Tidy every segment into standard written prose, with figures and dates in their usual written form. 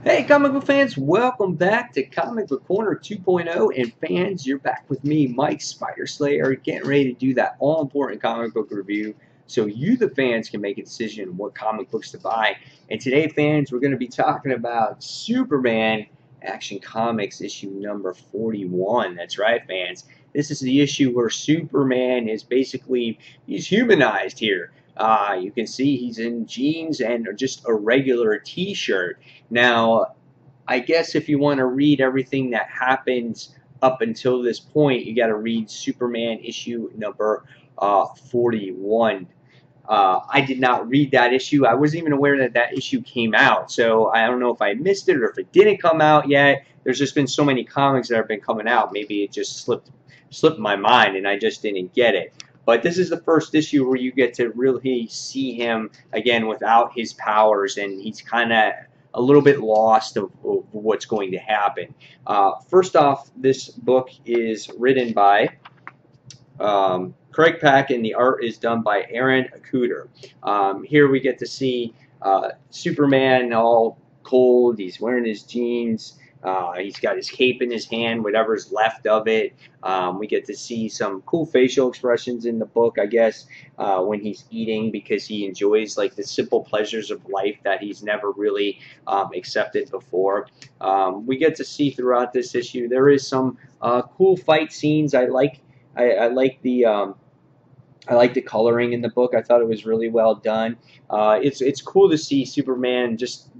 Hey, comic book fans, welcome back to Comic Book Corner 2.0. And fans, you're back with me, Mike Spider Slayer, getting ready to do that all-important comic book review so you, the fans, can make a decision on what comic books to buy. And today, fans, we're going to be talking about Superman Action Comics issue number 41. That's right, fans. This is the issue where Superman is basically, he's humanized here. You can see he's in jeans and just a regular t-shirt. Now, I guess if you want to read everything that happens up until this point, you got to read Superman issue number 41. I did not read that issue. I wasn't even aware that that issue came out. So I don't know if I missed it or if it didn't come out yet. There's just been so many comics that have been coming out. Maybe it just slipped my mind and I just didn't get it. But this is the first issue where you get to really see him again without his powers, and he's kind of a little bit lost of what's going to happen. First off, this book is written by Craig Pack, and the art is done by Aaron Cooder. Here we get to see Superman all cold. He's wearing his jeans. He's got his cape in his hand, whatever's left of it. We get to see some cool facial expressions in the book, I guess, when he's eating, because he enjoys like the simple pleasures of life that he's never really accepted before. We get to see throughout this issue there is some cool fight scenes. I like the coloring in the book. I thought it was really well done. It's cool to see Superman just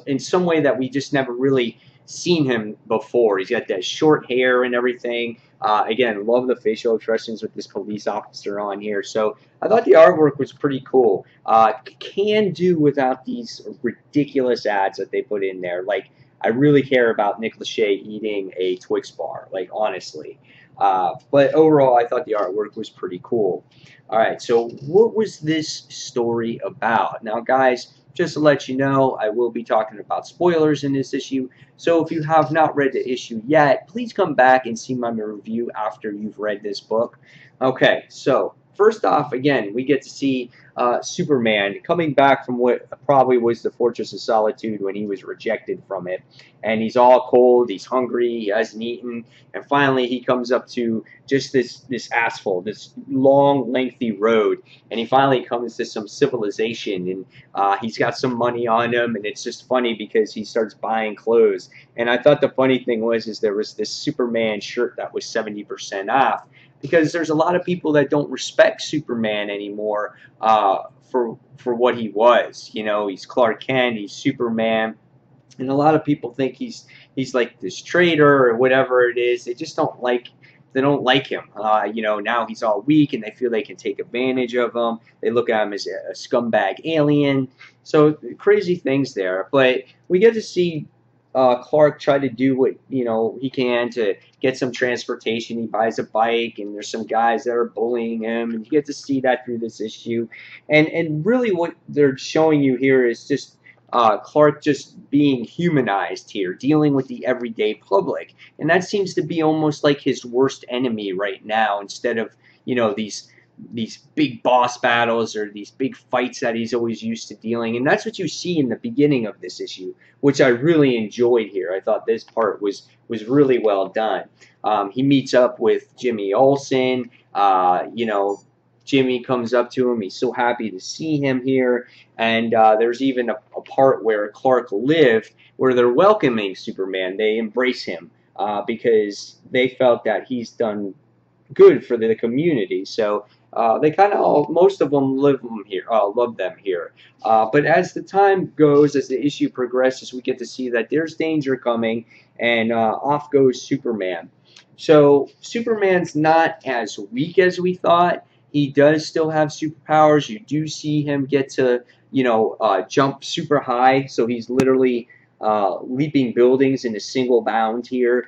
in some way that we just never really seen him before. He's got that short hair and everything. Again, love the facial expressions with this police officer on here. So I thought the artwork was pretty cool. Can do without these ridiculous ads that they put in there. Like, I really care about Nick Lachey eating a Twix bar, like, honestly. But overall, I thought the artwork was pretty cool. All right, so what was this story about? Now, guys, just to let you know, I will be talking about spoilers in this issue, so if you have not read the issue yet, please come back and see my review after you've read this book. Okay, so first off, again, we get to see Superman coming back from what probably was the Fortress of Solitude when he was rejected from it. And he's all cold, he's hungry, he hasn't eaten, and finally he comes up to just this asphalt, this long, lengthy road, and he finally comes to some civilization, and he's got some money on him, and it's just funny because he starts buying clothes. And I thought the funny thing was there was this Superman shirt that was 70% off, because there's a lot of people that don't respect Superman anymore for what he was. You know, he's Clark Kent, he's Superman, and a lot of people think he's like this traitor or whatever it is. They just don't like him. You know, now he's all weak and they feel they can take advantage of him. They look at him as a scumbag alien. So crazy things there. But we get to see Clark try to do what he can to get some transportation. He buys a bike, and there's some guys that are bullying him, and you get to see that through this issue. And really, what they're showing you here is just Clark just being humanized here, dealing with the everyday public, and that seems to be almost like his worst enemy right now. Instead of these big boss battles or these big fights that he's always used to dealing. And that's what you see in the beginning of this issue, which I really enjoyed here. I thought this part was really well done. He meets up with Jimmy Olsen. Jimmy comes up to him. He's so happy to see him here. And there's even a part where Clark lived where they're welcoming Superman. They embrace him because they felt that he's done good for the community. So they kind of most of them love them here. But as the time goes, as the issue progresses, we get to see that there's danger coming, and off goes Superman. So Superman's not as weak as we thought. He does still have superpowers. You do see him get to jump super high, so he's literally leaping buildings in a single bound here.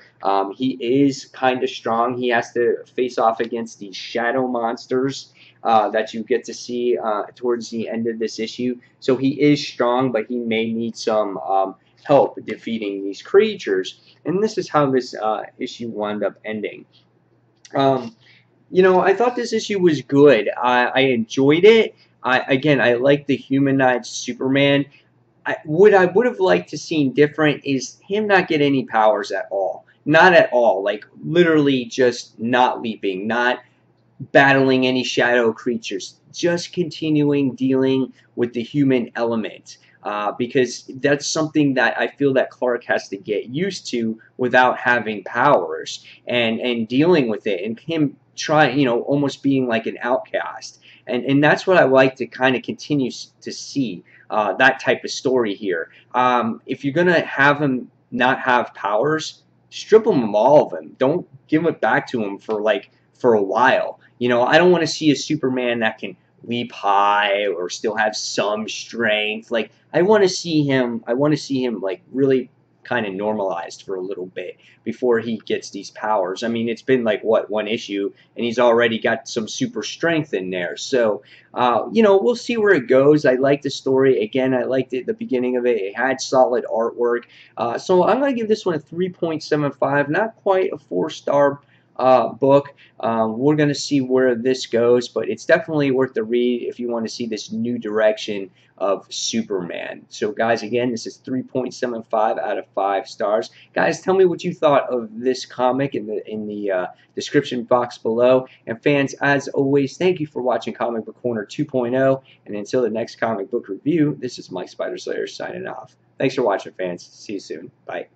He is kind of strong. He has to face off against these shadow monsters that you get to see towards the end of this issue. So he is strong, but he may need some help defeating these creatures. And this is how this issue wound up ending. I thought this issue was good. I enjoyed it. I like the humanized Superman. what I would have liked to seen different is him not get any powers at all. Not at all. Like literally just not leaping, not battling any shadow creatures, just continuing dealing with the human element. Because that's something that I feel that Clark has to get used to without having powers and dealing with it, and him trying, almost being like an outcast. And that's what I like to kind of continue to see, that type of story here. If you're going to have him not have powers, strip him of all of them. Don't give it back to him for a while. I don't want to see a Superman that can leap high or still have some strength. Like I want to see him like really kind of normalized for a little bit before he gets these powers. I mean, it's been like what, one issue, and he's already got some super strength in there. So, we'll see where it goes. I like the story. Again, I liked it, the beginning of it. It had solid artwork. So I'm going to give this one a 3.75. Not quite a 4-star book. We're going to see where this goes, but it's definitely worth the read if you want to see this new direction of Superman. So guys, again, this is 3.75 out of 5 stars. Guys, tell me what you thought of this comic in the description box below. And fans, as always, thank you for watching Comic Book Corner 2.0. And until the next comic book review, this is Mike Spider Slayer signing off. Thanks for watching, fans. See you soon. Bye.